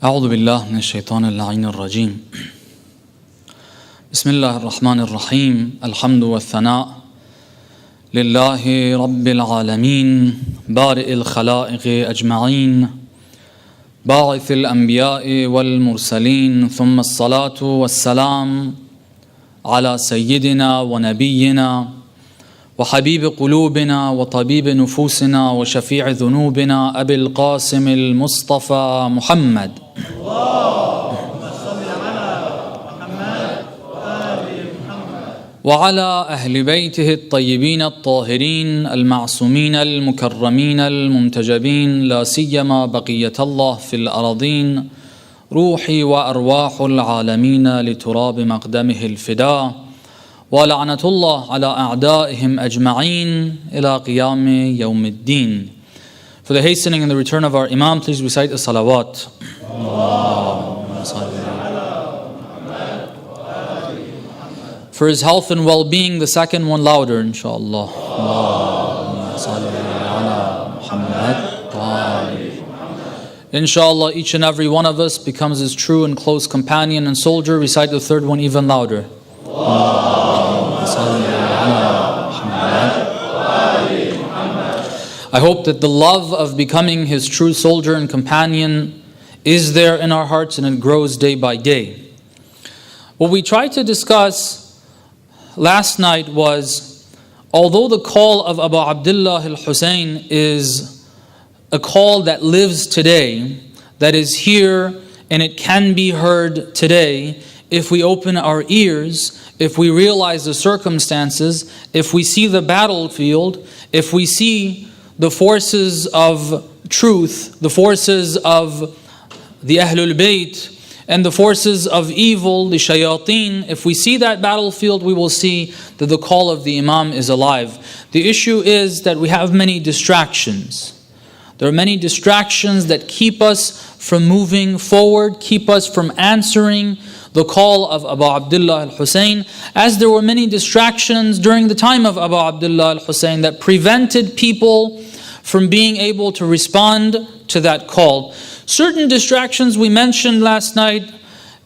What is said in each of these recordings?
أعوذ بالله من الشيطان اللعين الرجيم بسم الله الرحمن الرحيم الحمد والثناء لله رب العالمين بارئ الخلائق أجمعين باعث الأنبياء والمرسلين ثم الصلاة والسلام على سيدنا ونبينا وحبيب قلوبنا وطبيب نفوسنا وشفيع ذنوبنا أبي القاسم المصطفى محمد اللهم صل على محمد وآل محمد وعلى أهل بيته الطيبين الطاهرين المعصومين المكرمين المنتجبين لا سيما بقية الله في الأراضين روحي وأرواح العالمين لتراب مقدمه الفداء ولعنة الله على أعدائهم أجمعين إلى قيام يوم الدين. For the hastening and the return of our Imam, please recite the salawat. For his health and well-being, the second one louder, inshallah. Inshallah, each and every one of us becomes his true and close companion and soldier. Recite the third one even louder. I hope that the love of becoming his true soldier and companion is there in our hearts and it grows day by day. What we tried to discuss last night was, although the call of Abu Abdullah al-Husain is a call that lives today, that is here and it can be heard today, if we open our ears, if we realize the circumstances, if we see the battlefield, if we see the forces of truth, the forces of the Ahlul Bayt, and the forces of evil, the shayateen, if we see that battlefield, we will see that the call of the Imam is alive. The issue is that we have many distractions. There are many distractions that keep us from moving forward, keep us from answering the call of Abu Abdullah al-Husain, as there were many distractions during the time of Abu Abdullah al-Husain that prevented people from being able to respond to that call. Certain distractions we mentioned last night,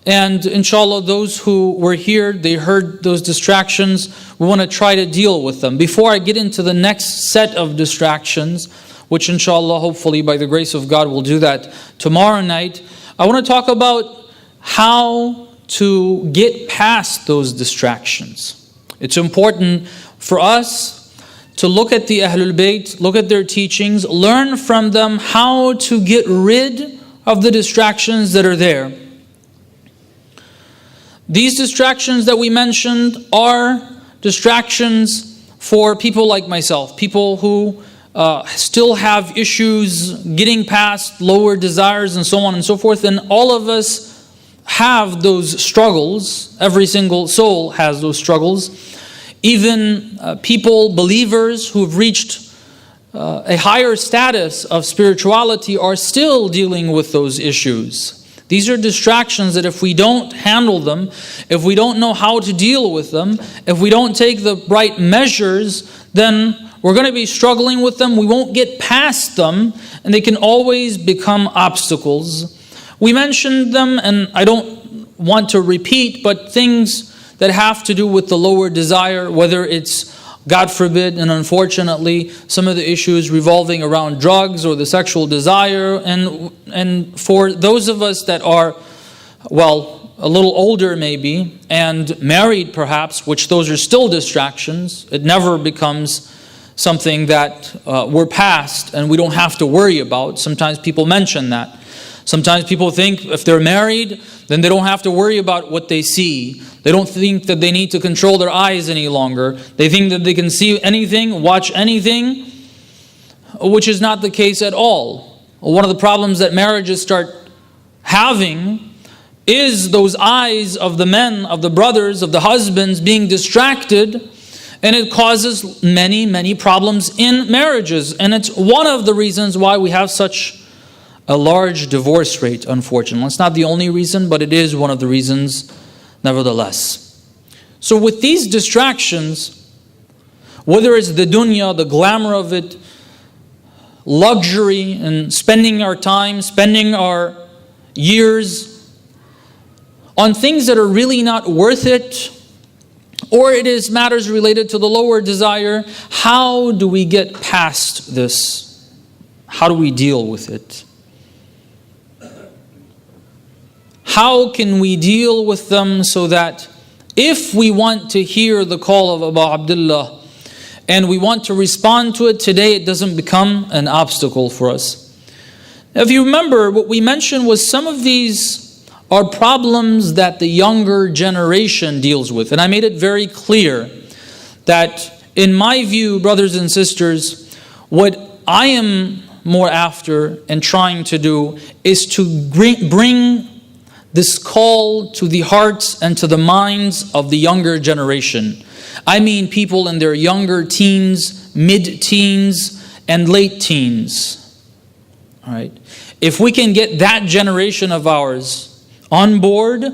and inshallah those who were here, they heard those distractions. We want to try to deal with them. Before I get into the next set of distractions, which inshallah, hopefully by the grace of God, we'll do that tomorrow night, I want to talk about how to get past those distractions. It's important for us to look at the Ahlul Bayt, look at their teachings, learn from them how to get rid of the distractions that are there. These distractions that we mentioned are distractions for people like myself, people who still have issues getting past lower desires and so on and so forth, and all of us have those struggles. Every single soul has those struggles. Even people, believers who've reached a higher status of spirituality are still dealing with those issues. These are distractions that if we don't handle them, if we don't know how to deal with them, if we don't take the right measures, then we're going to be struggling with them. We won't get past them, and they can always become obstacles. We mentioned them, and I don't want to repeat, but things that have to do with the lower desire, whether it's, God forbid, and unfortunately, some of the issues revolving around drugs or the sexual desire. And for those of us that are, well, a little older maybe, and married perhaps, which those are still distractions, it never becomes something that we're past and we don't have to worry about. Sometimes people mention that. Sometimes people think if they're married, then they don't have to worry about what they see. They don't think that they need to control their eyes any longer. They think that they can see anything, watch anything, which is not the case at all. One of the problems that marriages start having is those eyes of the men, of the brothers, of the husbands being distracted, and it causes many, many problems in marriages. And it's one of the reasons why we have such a large divorce rate, unfortunately. It's not the only reason, but it is one of the reasons nevertheless. So with these distractions, whether it's the dunya, the glamour of it, luxury and spending our time, spending our years on things that are really not worth it, or it is matters related to the lower desire. How do we get past this? How do we deal with it? How can we deal with them so that if we want to hear the call of Abu Abdullah and we want to respond to it today, it doesn't become an obstacle for us? If you remember, what we mentioned was some of these are problems that the younger generation deals with. And I made it very clear that in my view, brothers and sisters, what I am more after and trying to do is to bring this call to the hearts and to the minds of the younger generation. I mean people in their younger teens, mid-teens, and late teens. All right. If we can get that generation of ours on board,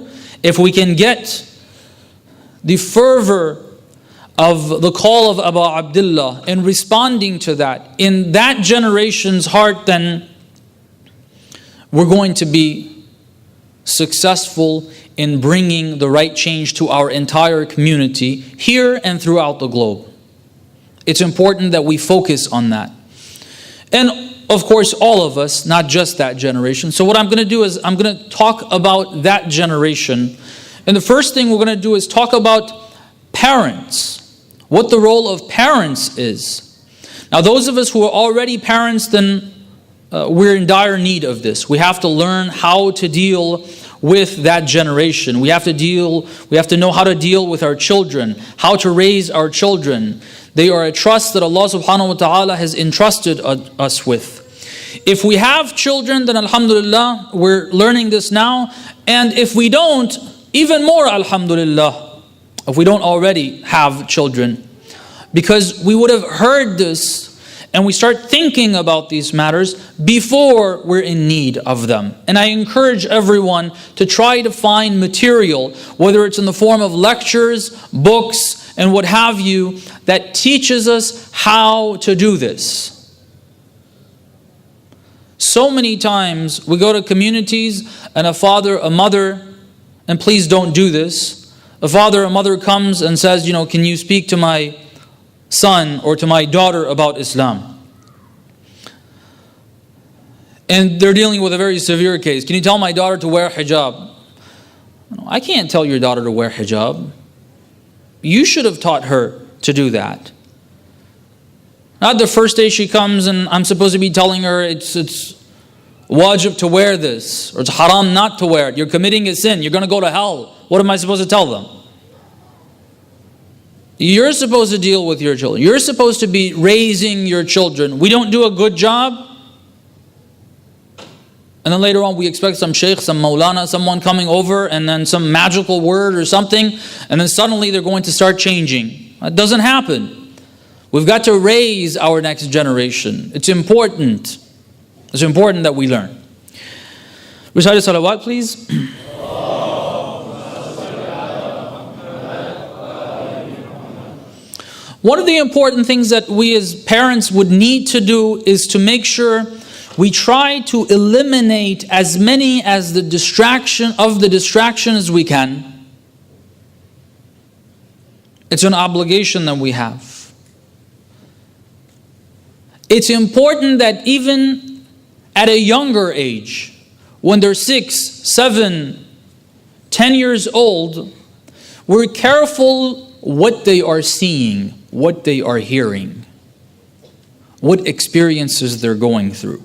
if we can get the fervor of the call of Abu Abdullah and responding to that in that generation's heart, then we're going to be successful in bringing the right change to our entire community here and throughout the globe. It's important that we focus on that. And of course, all of us, not just that generation. So what I'm going to do is I'm going to talk about that generation. And the first thing we're going to do is talk about parents, what the role of parents is. Now, those of us who are already parents, then we're in dire need of this. We have to learn how to deal with that generation. We have to know how to deal with our children, how to raise our children. They are a trust that Allah subhanahu wa ta'ala has entrusted us with. If we have children, then alhamdulillah, we're learning this now. And if we don't, even more alhamdulillah, if we don't already have children. Because we would have heard this and we start thinking about these matters before we're in need of them. And I encourage everyone to try to find material, whether it's in the form of lectures, books, and what have you, that teaches us how to do this. So many times we go to communities and a father, a mother, and please don't do this, a father or mother comes and says, can you speak to my son or to my daughter about Islam? And they're dealing with a very severe case. Can you tell my daughter to wear hijab? I can't tell your daughter to wear hijab. You should have taught her to do that. Not the first day she comes and I'm supposed to be telling her it's wajib to wear this, or it's haram not to wear it. You're committing a sin. You're going to go to hell. What am I supposed to tell them? You're supposed to deal with your children. You're supposed to be raising your children. We don't do a good job. And then later on we expect some sheikh, some maulana, someone coming over and then some magical word or something. And then suddenly they're going to start changing. That doesn't happen. We've got to raise our next generation. It's important. It's important that we learn. Recite a salawat, please. One of the important things that we as parents would need to do is to make sure we try to eliminate as many as the distraction as we can. It's an obligation that we have. It's important that even at a younger age, when they're 6, 7, 10 years old, we're careful what they are seeing, what they are hearing, what experiences they're going through.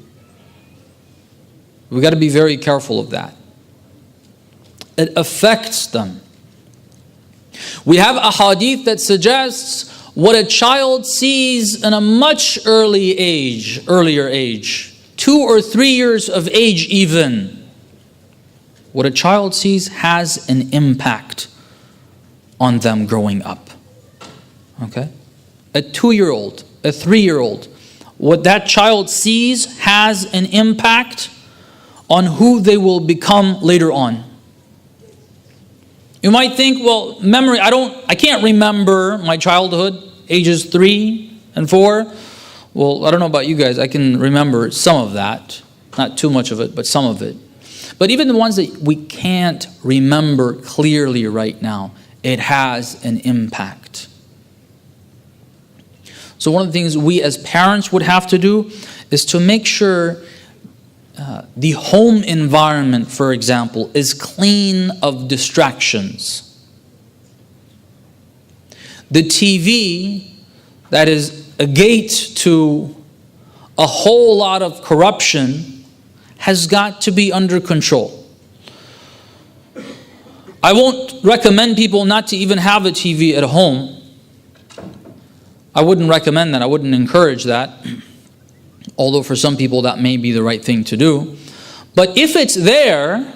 We've got to be very careful of that. It affects them. We have a hadith that suggests what a child sees in a much earlier age, 2 or 3 years of age even. What a child sees has an impact on them growing up. Okay? A 2-year-old, a 3-year-old, what that child sees has an impact on who they will become later on. You might think, well, memory, I can't remember my childhood, ages 3 and 4. Well, I don't know about you guys, I can remember some of that. Not too much of it, but some of it. But even the ones that we can't remember clearly right now, it has an impact. So one of the things we as parents would have to do is to make sure the home environment, for example, is clean of distractions. The TV, that is a gate to a whole lot of corruption, has got to be under control. I won't recommend people not to even have a TV at home. I wouldn't recommend that. I wouldn't encourage that. Although for some people that may be the right thing to do. But if it's there,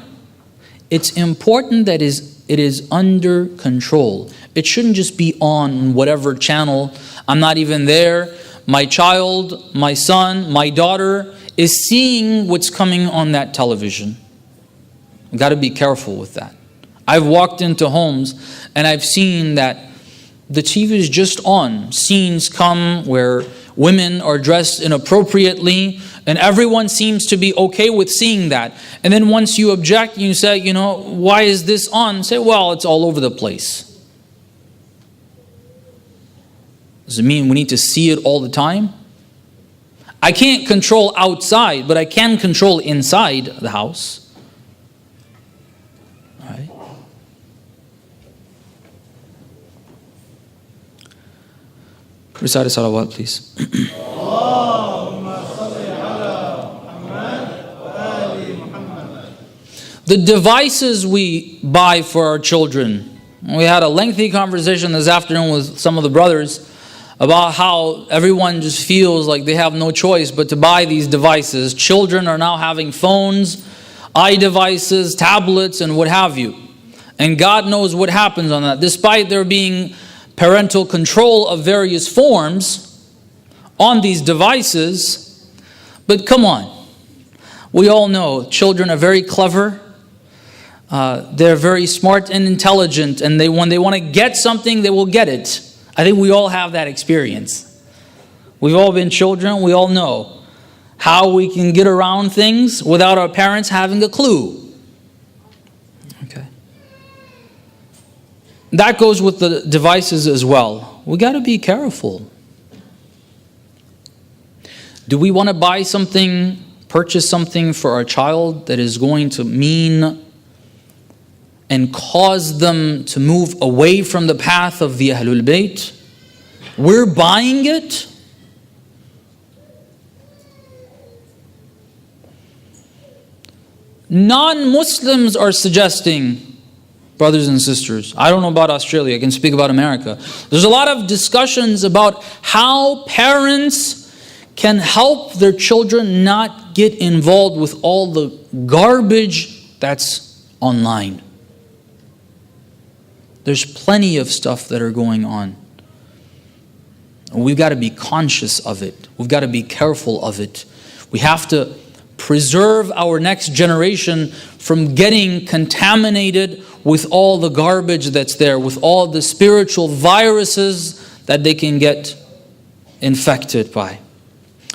it's important that it is under control. It shouldn't just be on whatever channel. I'm not even there. My child, my son, my daughter is seeing what's coming on that television. You've got to be careful with that. I've walked into homes and I've seen that the TV is just on. Scenes come where women are dressed inappropriately, and everyone seems to be okay with seeing that. And then once you object, you say, why is this on? Say, well, it's all over the place. Does it mean we need to see it all the time? I can't control outside, but I can control inside the house. All right. Recite a salawat, please. The devices we buy for our children. We had a lengthy conversation this afternoon with some of the brothers about how everyone just feels like they have no choice but to buy these devices. Children are now having phones, iDevices, tablets, and what have you. And God knows what happens on that. Despite there being parental control of various forms on these devices, but come on. We all know children are very clever. They're very smart and intelligent, and when they want to get something, they will get it. I think we all have that experience. We've all been children. We all know how we can get around things without our parents having a clue. Okay. That goes with the devices as well. We got to be careful. Do we want to buy something, purchase something for our child that is going to mean and cause them to move away from the path of the Ahlul Bayt? We're buying it. Non-Muslims are suggesting, brothers and sisters, I don't know about Australia, I can speak about America. There's a lot of discussions about how parents can help their children not get involved with all the garbage that's online. There's plenty of stuff that are going on. We've got to be conscious of it. We've got to be careful of it. We have to preserve our next generation from getting contaminated with all the garbage that's there, with all the spiritual viruses that they can get infected by.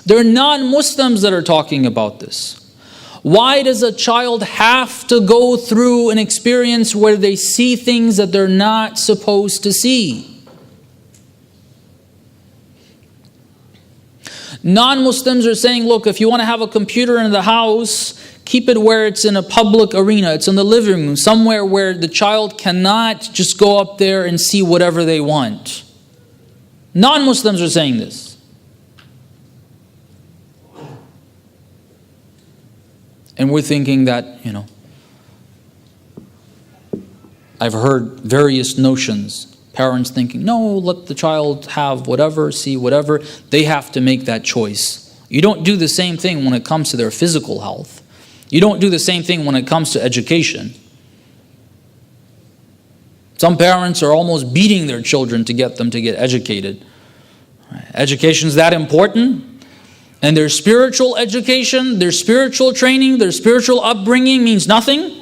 There are non-Muslims that are talking about this. Why does a child have to go through an experience where they see things that they're not supposed to see? Non-Muslims are saying, look, if you want to have a computer in the house, keep it where it's in a public arena. It's in the living room, somewhere where the child cannot just go up there and see whatever they want. Non-Muslims are saying this. And we're thinking that, I've heard various notions. Parents thinking, no, let the child have whatever, see whatever. They have to make that choice. You don't do the same thing when it comes to their physical health. You don't do the same thing when it comes to education. Some parents are almost beating their children to get them to get educated. Education is that important. And their spiritual education, their spiritual training, their spiritual upbringing means nothing.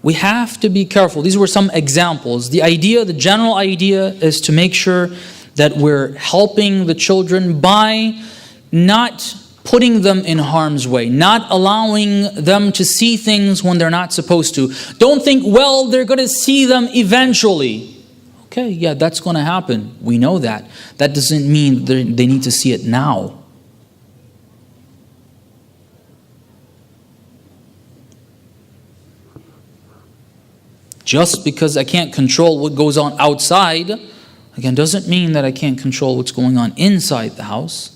We have to be careful. These were some examples. The general idea is to make sure that we're helping the children by not putting them in harm's way, not allowing them to see things when they're not supposed to. Don't think, well, they're going to see them eventually. Okay, yeah, that's going to happen. We know that. That doesn't mean they need to see it now. Just because I can't control what goes on outside, again, doesn't mean that I can't control what's going on inside the house.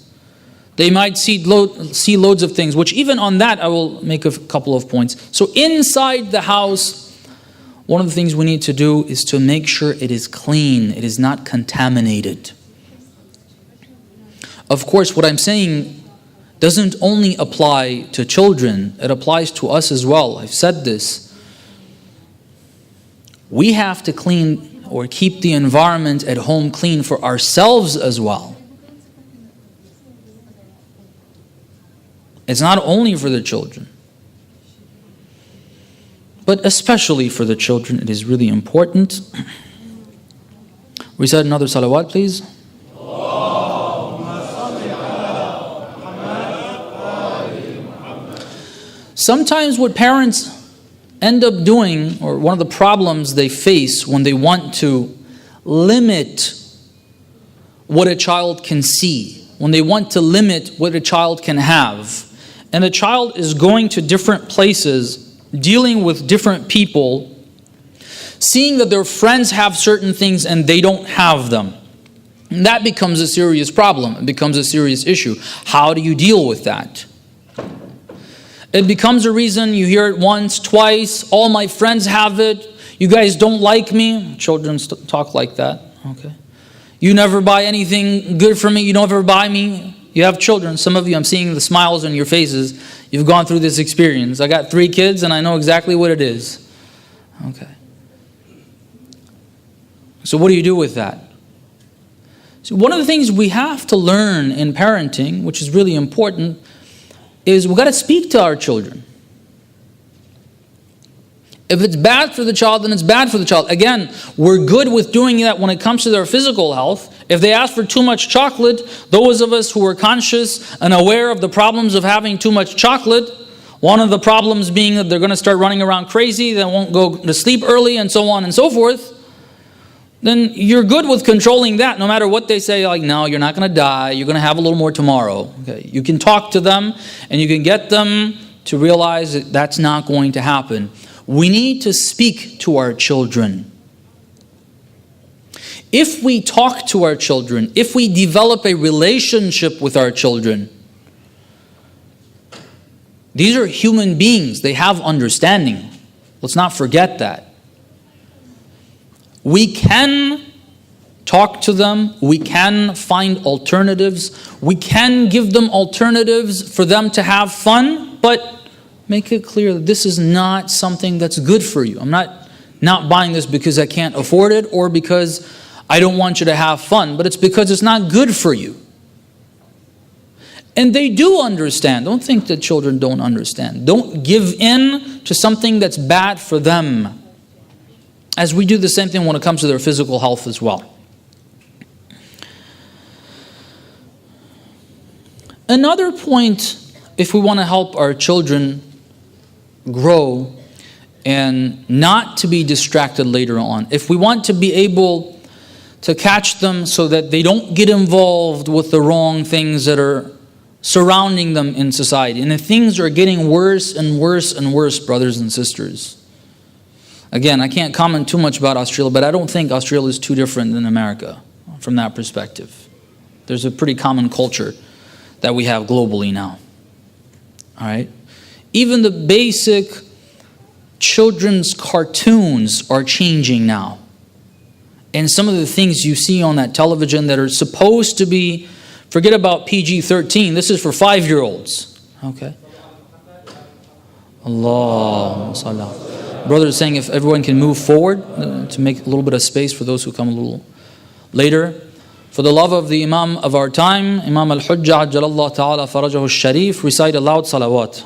They might see loads of things, which even on that I will make a couple of points. So inside the house, one of the things we need to do is to make sure it is clean, it is not contaminated. Of course, what I'm saying doesn't only apply to children, it applies to us as well. I've said this. We have to clean or keep the environment at home clean for ourselves as well. It's not only for the children, but especially for the children, it is really important. We said another salawat, please. Sometimes what parents end up doing, or one of the problems they face when they want to limit what a child can see, when they want to limit what a child can have, and a child is going to different places, dealing with different people, seeing that their friends have certain things and they don't have them. And that becomes a serious problem. It becomes a serious issue. How do you deal with that? It becomes a reason, you hear it once, twice, all my friends have it, you guys don't like me. Children talk like that. Okay. You never buy anything good for me, you never buy me. You have children, some of you, I'm seeing the smiles on your faces. You've gone through this experience. I got 3 kids and I know exactly what it is. Okay. So what do you do with that? So one of the things we have to learn in parenting, which is really important, is we've got to speak to our children. If it's bad for the child, then it's bad for the child. Again, we're good with doing that when it comes to their physical health. If they ask for too much chocolate, those of us who are conscious and aware of the problems of having too much chocolate, one of the problems being that they're going to start running around crazy, they won't go to sleep early, and so on and so forth, then you're good with controlling that. No matter what they say, like, no, you're not going to die, you're going to have a little more tomorrow. Okay. You can talk to them and you can get them to realize that that's not going to happen. We need to speak to our children. If we talk to our children, if we develop a relationship with our children, these are human beings. They have understanding. Let's not forget that. We can talk to them. We can find alternatives. We can give them alternatives for them to have fun, but make it clear that this is not something that's good for you. I'm not buying this because I can't afford it or because I don't want you to have fun, but it's because it's not good for you. And they do understand. Don't think that children don't understand. Don't give in to something that's bad for them. As we do the same thing when it comes to their physical health as well. Another point, if we want to help our children grow and not to be distracted later on, if we want to be able to catch them so that they don't get involved with the wrong things that are surrounding them in society, and the things are getting worse and worse and worse, brothers and sisters. Again, I can't comment too much about Australia, but I don't think Australia is too different than America from that perspective. There's a pretty common culture that we have globally now. All right? Even the basic children's cartoons are changing now. And some of the things you see on that television that are supposed to be, forget about PG-13, this is for 5-year-olds. Okay? Allahumma salli. Brother is saying if everyone can move forward to make a little bit of space for those who come a little later. For the love of the Imam of our time, Imam al-Hujjah Ajjalallah Ta'ala Farajahu al-Sharif, recite aloud salawat.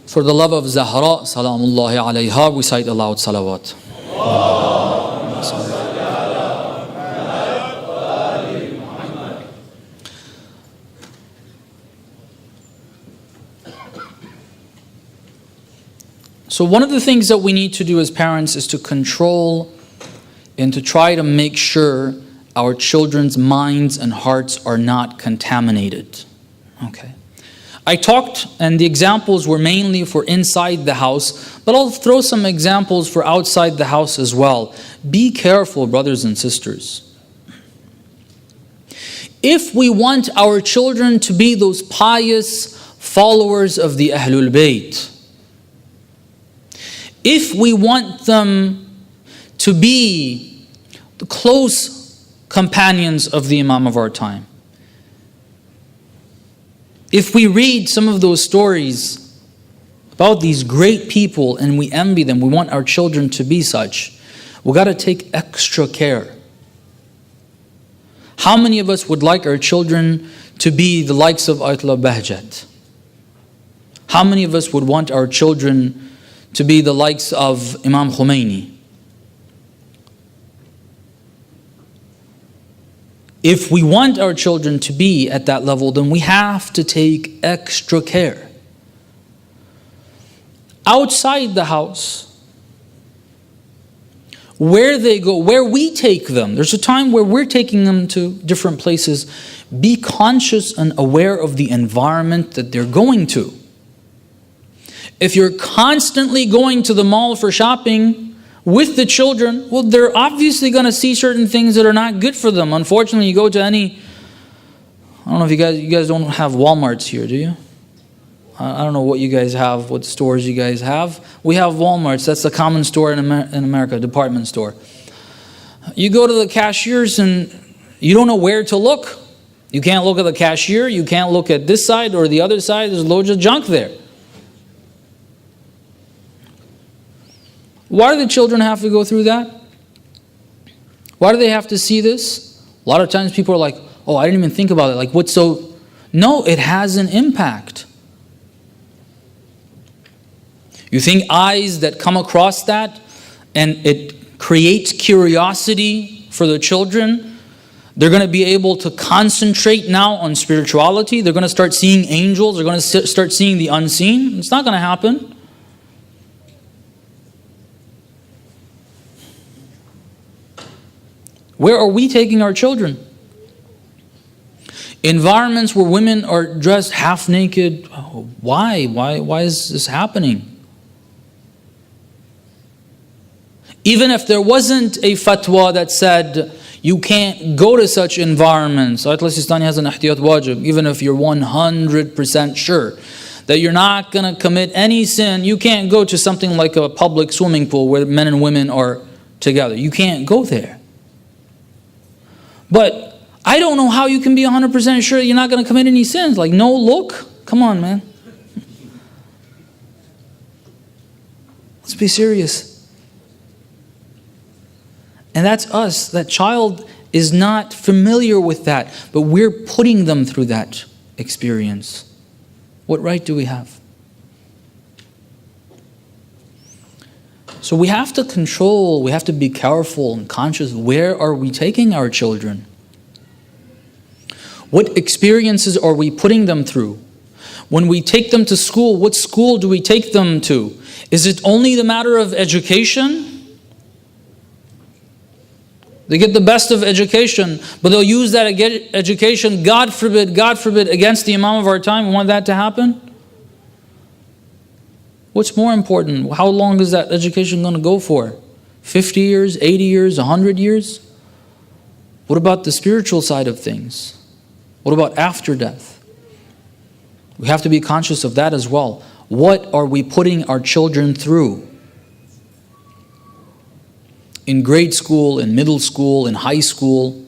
For the love of Zahra, salamullahi alayha, recite aloud salawat. So one of the things that we need to do as parents is to control and to try to make sure our children's minds and hearts are not contaminated. Okay. I talked, and the examples were mainly for inside the house, but I'll throw some examples for outside the house as well. Be careful, brothers and sisters. If we want our children to be those pious followers of the Ahlul Bayt, if we want them to be the close companions of the Imam of our time, if we read some of those stories about these great people and we envy them, we want our children to be such, we've got to take extra care. How many of us would like our children to be the likes of Ayatollah Bahjat? How many of us would want our children to be the likes of Imam Khomeini? If we want our children to be at that level, then we have to take extra care. Outside the house, where they go, where we take them, there's a time where we're taking them to different places. Be conscious and aware of the environment that they're going to. If you're constantly going to the mall for shopping with the children, well, they're obviously going to see certain things that are not good for them. Unfortunately, you go to any, I don't know if you guys don't have Walmarts here, do you? I don't know what you guys have, what stores you guys have. We have Walmarts. That's a common store in America, department store. You go to the cashiers and you don't know where to look. You can't look at the cashier. You can't look at this side or the other side. There's loads of junk there. Why do the children have to go through that? Why do they have to see this? A lot of times people are like, oh, I didn't even think about it. Like, what's so... No, it has an impact. You think eyes that come across that and it creates curiosity for the children, they're going to be able to concentrate now on spirituality. They're going to start seeing angels. They're going to start seeing the unseen. It's not going to happen. Where are we taking our children? Environments where women are dressed half naked. Why? Why is this happening? Even if there wasn't a fatwa that said you can't go to such environments, Ayat al-Sistani has an ihtiyat wajib, even if you're 100% sure that you're not going to commit any sin, you can't go to something like a public swimming pool where men and women are together. You can't go there. But I don't know how you can be 100% sure you're not going to commit any sins. Like, no look? Come on, man. Let's be serious. And that's us. That child is not familiar with that, but we're putting them through that experience. What right do we have? So we have to control, we have to be careful and conscious. Where are we taking our children? What experiences are we putting them through? When we take them to school, what school do we take them to? Is it only the matter of education? They get the best of education, but they'll use that education, God forbid, against the Imam of our time. We want that to happen? What's more important? How long is that education going to go for? 50 years, 80 years, 100 years? What about the spiritual side of things? What about after death? We have to be conscious of that as well. What are we putting our children through? In grade school, in middle school, in high school.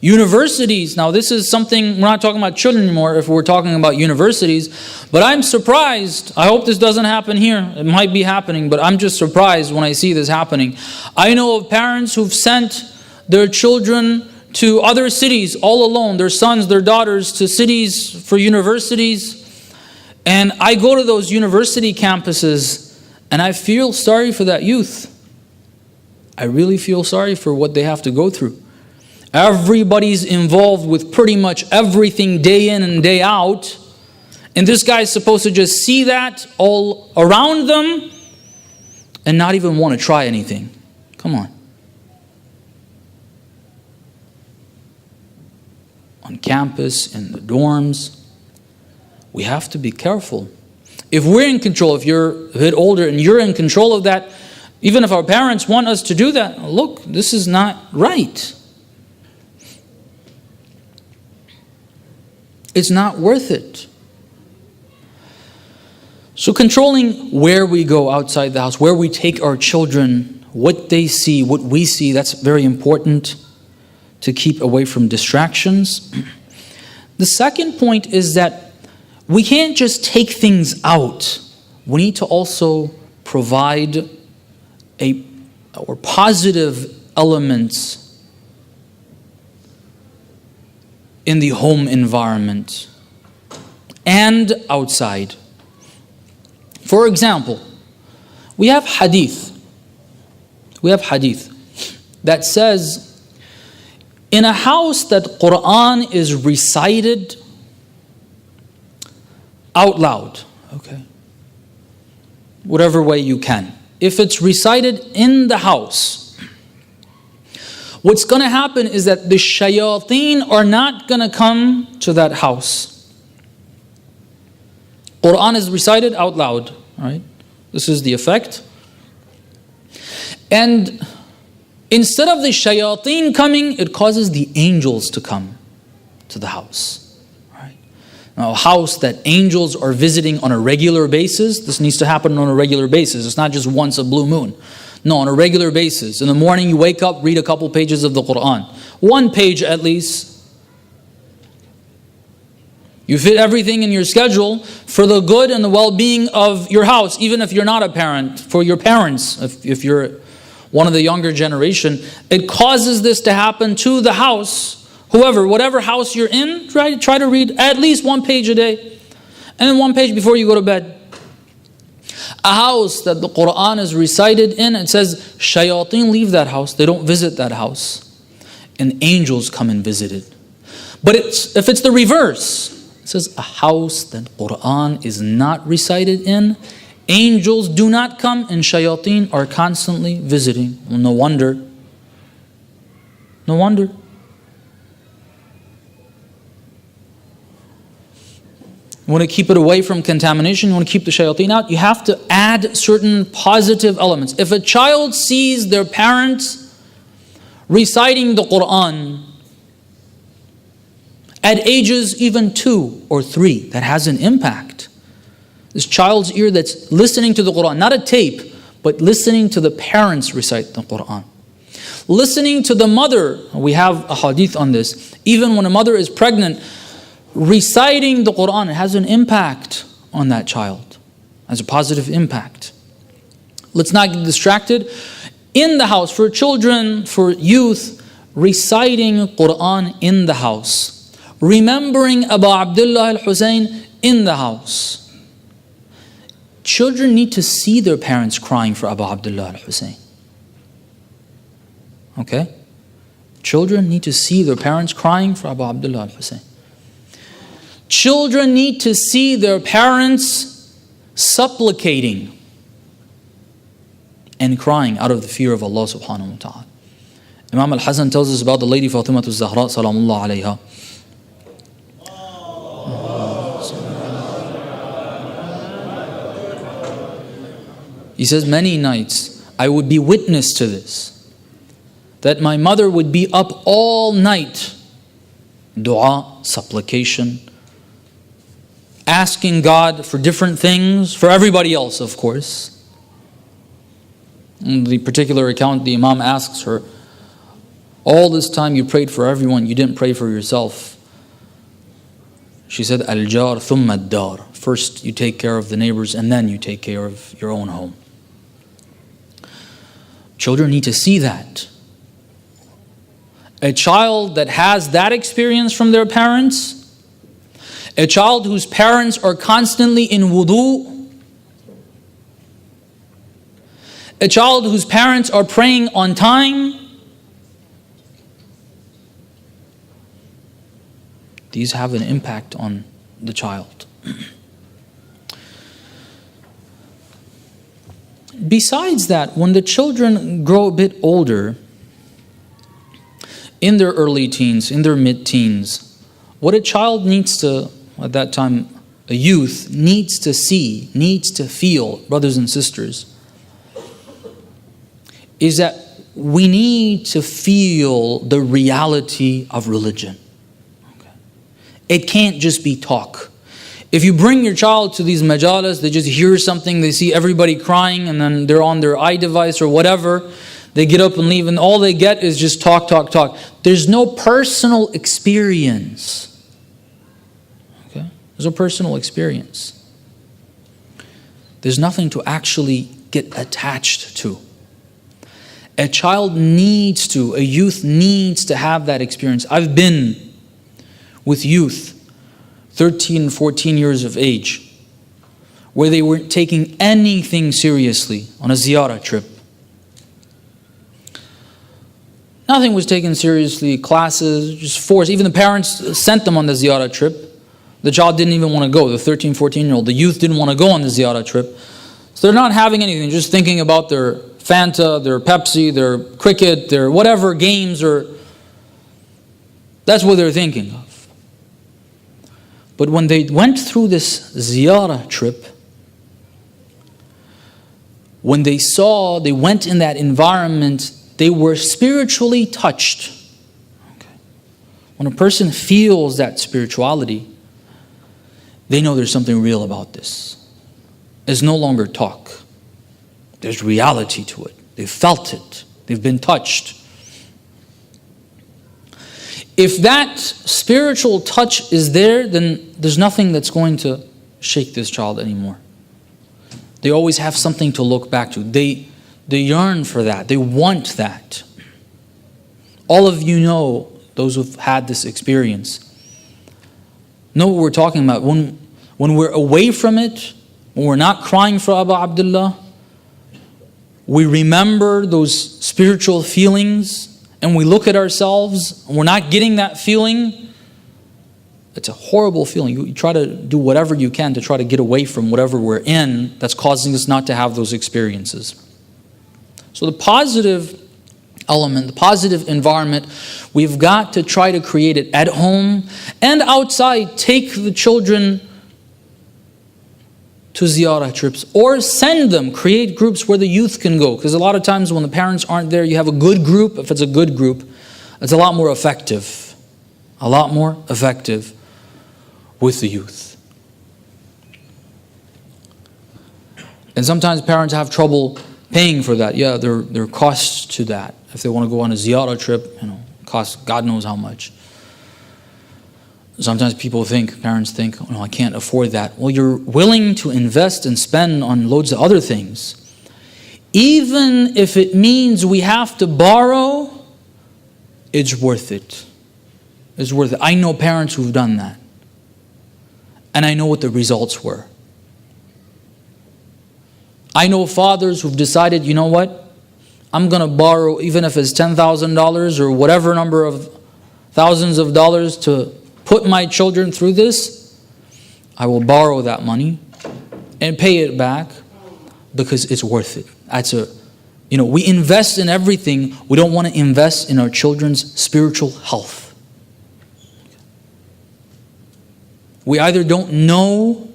Universities, now this is something, we're not talking about children anymore if we're talking about universities, but I'm surprised, I hope this doesn't happen here, it might be happening, but I'm just surprised when I see this happening. I know of parents who've sent their children to other cities all alone, their sons, their daughters, to cities for universities, and I go to those university campuses and I feel sorry for that youth. I really feel sorry for what they have to go through. Everybody's involved with pretty much everything day in and day out. And this guy's supposed to just see that all around them and not even want to try anything. Come on. On campus, in the dorms, we have to be careful. If we're in control, if you're a bit older and you're in control of that, even if our parents want us to do that, look, this is not right. It's not worth it. So controlling where we go outside the house, where we take our children, what they see, what we see, that's very important to keep away from distractions. The second point is that we can't just take things out. We need to also provide positive elements in the home environment and outside. For example, we have hadith. That says, in a house that Quran is recited out loud, okay, whatever way you can. If it's recited in the house, what's going to happen is that the shayateen are not going to come to that house. Quran is recited out loud, right? This is the effect. And instead of the shayateen coming, it causes the angels to come to the house. Right? Now, a house that angels are visiting on a regular basis, this needs to happen on a regular basis. It's not just once a blue moon. No, on a regular basis. In the morning you wake up, read a couple pages of the Quran. One page at least. You fit everything in your schedule for the good and the well-being of your house, even if you're not a parent, for your parents, if you're one of the younger generation. It causes this to happen to the house. Whatever house you're in, try to read at least one page a day. And then one page before you go to bed. A house that the Quran is recited in, it says, shayateen leave that house. They don't visit that house. And angels come and visit it. But if it's the reverse, it says a house that Quran is not recited in, angels do not come and shayateen are constantly visiting. Well, no wonder. No wonder. You want to keep it away from contamination, you want to keep the shayateen out, you have to add certain positive elements. If a child sees their parents reciting the Quran at ages even 2 or 3, that has an impact. This child's ear that's listening to the Quran, not a tape, but listening to the parents recite the Quran. Listening to the mother, we have a hadith on this, even when a mother is pregnant, reciting the Quran, it has an impact on that child, has a positive impact. Let's not get distracted. In the house, for children, for youth, reciting Quran in the house. Remembering Abu Abdullah al-Husain in the house. Children need to see their parents crying for Abu Abdullah al-Husain. Okay? Children need to see their parents crying for Abu Abdullah al-Husain. Children need to see their parents supplicating and crying out of the fear of Allah subhanahu wa ta'ala. Imam al-Hasan tells us about the lady Fatima al-Zahra salamullah alayha. He says, many nights I would be witness to this, that my mother would be up all night, dua, supplication, asking God for different things, for everybody else, of course. In the particular account, the Imam asks her, all this time you prayed for everyone, you didn't pray for yourself. She said, al-jar thumma ad-dar. First you take care of the neighbors and then you take care of your own home. Children need to see that. A child that has that experience from their parents, a child whose parents are constantly in wudu, A child whose parents are praying on time, these have an impact on the child. Besides that, when the children grow a bit older, in their early teens, in their mid-teens, what a child needs to, at that time, a youth needs to see, needs to feel, brothers and sisters, is that we need to feel the reality of religion. Okay. It can't just be talk. If you bring your child to these majalis, they just hear something, they see everybody crying, and then they're on their iDevice or whatever, they get up and leave, and all they get is just talk, talk, talk. There's no personal experience. Okay? There's no personal experience. There's nothing to actually get attached to. A child needs to, a youth needs to have that experience. I've been with youth, 13, 14 years of age, where they weren't taking anything seriously on a ziyarah trip. Nothing was taken seriously, classes, just forced. Even the parents sent them on the ziyarah trip. The child didn't even want to go, the 13, 14-year-old. The youth didn't want to go on the ziyarah trip. So they're not having anything, just thinking about their Fanta, their Pepsi, their cricket, their whatever games, or that's what they're thinking of. But when they went through this ziyarah trip, when they went in that environment, they were spiritually touched. Okay. When a person feels that spirituality, they know there's something real about this. It's no longer talk. There's reality to it. They've felt it. They've been touched. If that spiritual touch is there, then there's nothing that's going to shake this child anymore. They always have something to look back to. They yearn for that. They want that. All of you know, those who've had this experience, know what we're talking about. When we're away from it, when we're not crying for Abu Abdullah, we remember those spiritual feelings, and we look at ourselves, and we're not getting that feeling. It's a horrible feeling. You try to do whatever you can to try to get away from whatever we're in that's causing us not to have those experiences. So the positive element, the positive environment, we've got to try to create it at home and outside. Take the children to ziyarah trips, or send them, create groups where the youth can go. Because a lot of times when the parents aren't there, you have a good group. If it's a good group, it's a lot more effective. A lot more effective with the youth. And sometimes parents have trouble paying for that. Yeah, there are costs to that. If they want to go on a ziyarah trip, costs God knows how much. Sometimes parents think, I can't afford that. Well, you're willing to invest and spend on loads of other things. Even if it means we have to borrow, it's worth it. It's worth it. I know parents who've done that. And I know what the results were. I know fathers who've decided, you know what? I'm going to borrow, even if it's $10,000 or whatever number of thousands of dollars to put my children through this. I will borrow that money and pay it back because it's worth it. We invest in everything. We don't want to invest in our children's spiritual health. We either don't know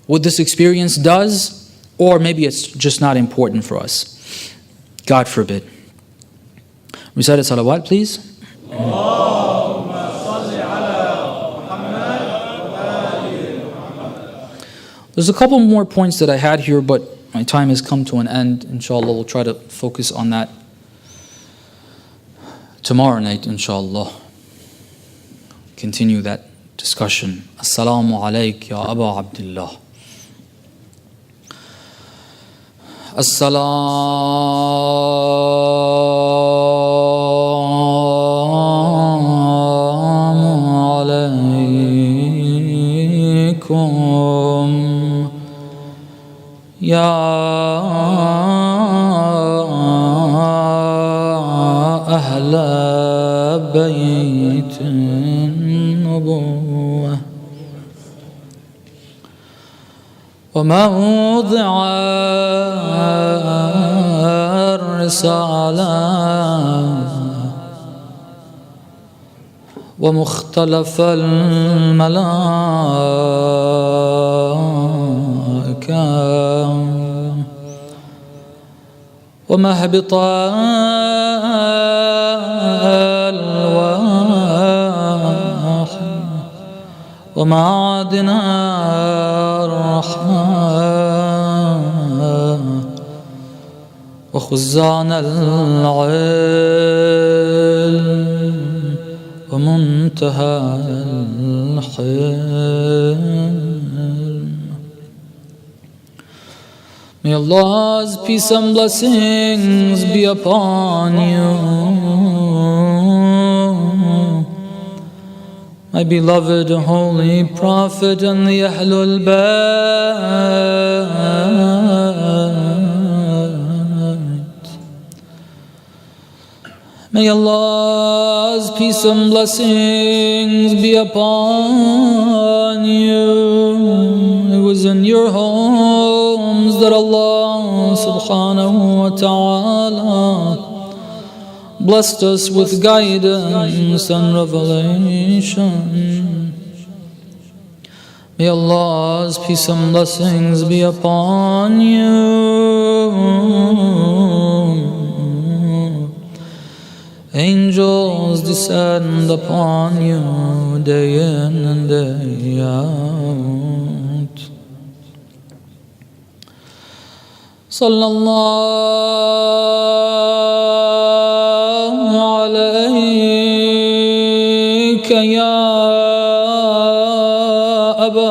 what this experience does, or maybe it's just not important for us. God forbid. Recite a salawat, please. There's a couple more points that I had here, but my time has come to an end. Inshallah, we'll try to focus on that tomorrow night, inshallah. Continue that discussion. Assalamu alayk ya Abu Abdullah. Assalamu alaykum ya بيت النبوة وموضع الرسالة ومختلف الملائكة ومهبط الوحي ومعدن الرحمة وخزان العلم ومنتهى الحلم. May Allah's peace and blessings be upon you, my beloved Holy Prophet and the Ahlul Bayt. May Allah's peace and blessings be upon you. It was in your homes that Allah subhanahu wa ta'ala blessed us with guidance and revelation. May Allah's peace and blessings be upon you. Angels descend upon you day in and day out. Sallallahu alayka ya Aba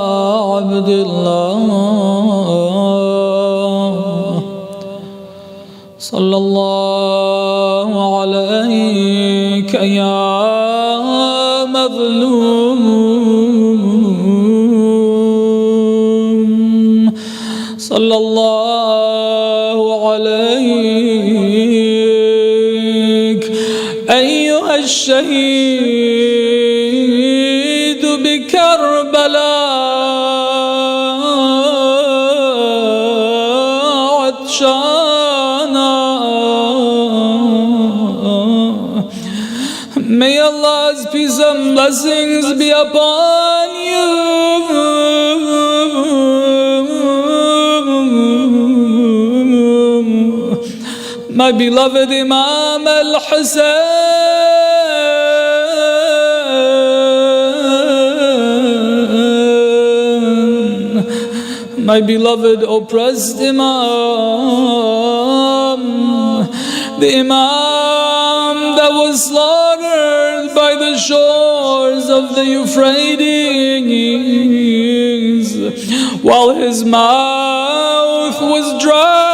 Abdullah. Sallallahu alayka ya mazlum. Sallallahu alayk ayyuha ash-shaheed bi Karbala atshana. May Allah's peace and blessings be upon you, my beloved Imam al-Husain, my beloved oppressed Imam, the Imam that was slaughtered by the shores of the Euphrates while his mouth was dry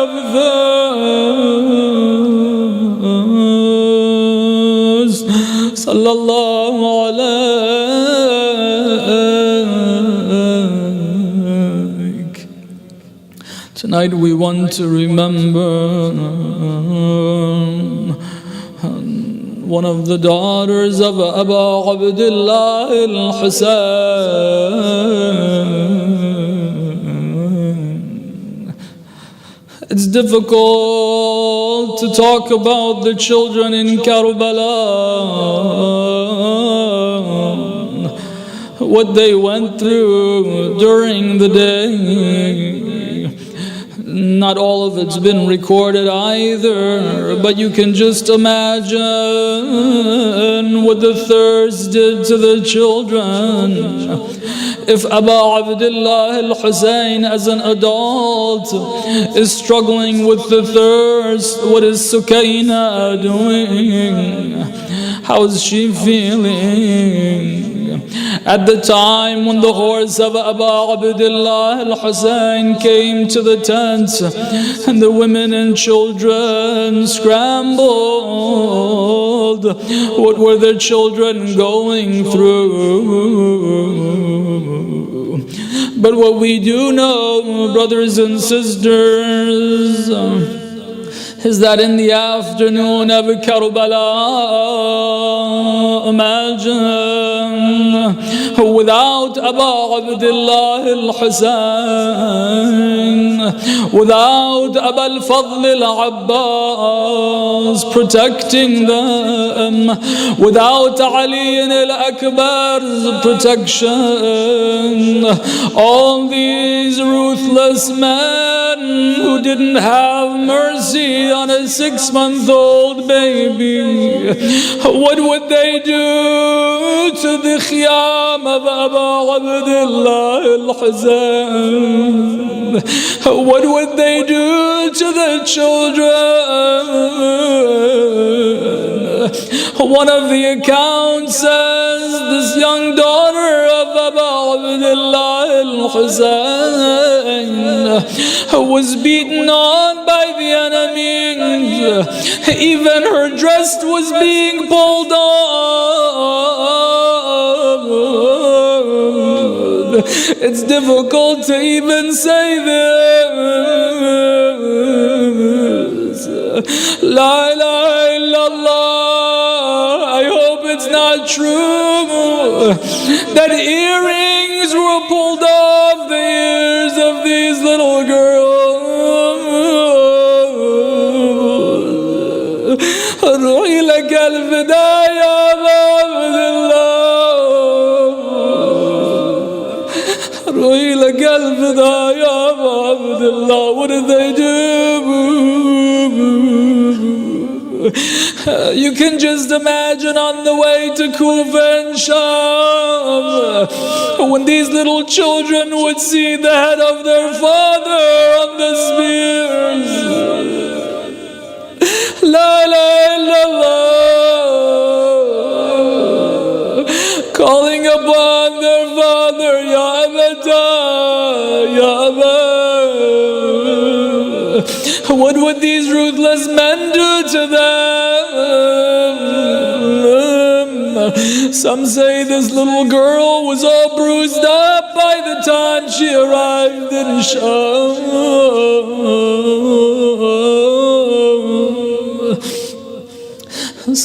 of thirst. Sallallahu alayk. Tonight we want to remember one of the daughters of Abu Abdullah al-Husain. It's difficult to talk about the children in Karbala, what they went through during the day. Not all of it's been recorded either, but you can just imagine what the thirst did to the children. If Abu Abdullah al-Husain as an adult is struggling with the thirst, what is Sukaina doing? How is she feeling? At the time when the horse of Abu Abdullah al-Husain came to the tent and the women and children scrambled, what were their children going through? But what we do know, brothers and sisters, is that in the afternoon of Karbala, imagine, without Abu Abdullah al-Husain, without Abu al-Fadl al-Abbas protecting them, without Ali al-Akbar's protection, all these ruthless men who didn't have mercy on a 6-month-old baby, what would they do to the khiyam of Abu Abdullah al-Husain? What would they do to the children? One of the accounts says this young daughter of Abu Abdullah al-Husain was beaten on by the enemies. Even her dress was being pulled on. It's difficult to even say this. La ilaha illallah. I hope it's not true that earrings were pulled off the ears of these little girls. روحي لك الفداء يا عبد الله، روحي لك الفداء يا عبد الله. What did they do? You can just imagine on the way to Kufa and Sham, when these little children would see the head of their father on the spears. La ilaha illallah, calling upon their father, Ya Abata, Ya Abba. What would these ruthless men do to them? Some say this little girl was all bruised up by the time she arrived in Sham.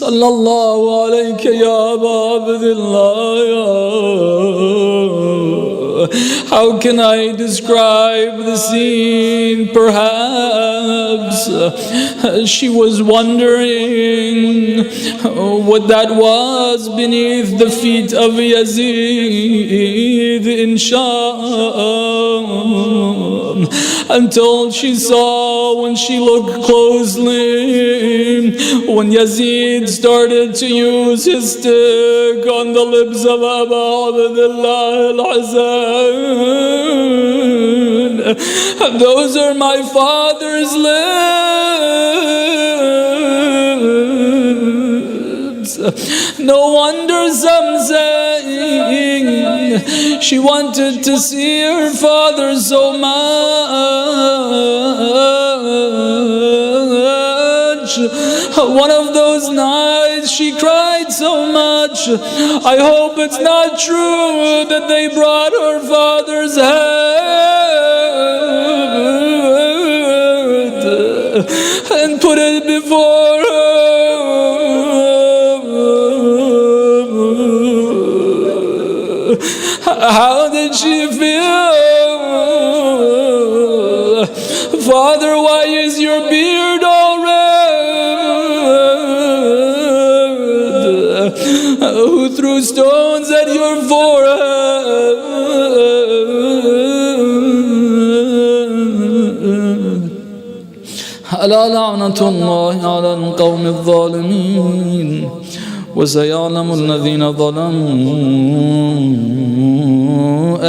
Sallallahu alayka ya Abu Abdullah. How can I describe the scene? Perhaps she was wondering what that was beneath the feet of Yazid in Sham, until she saw, when she looked closely, when Yazid started to use his stick on the lips of Abu Abdullah al-Husain. Those are my father's lips. No wonder some say she wanted to see her father so much. One of those nights she cried so much. I hope it's not true that they brought her father's head and put it before her. How did she feel? Father, why is your beard all red? Who threw stones at your forehead? ألا لعنة الله على القوم الظالمين وسيعلم الذين ظلموا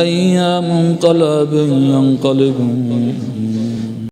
أي منقلب ينقلبون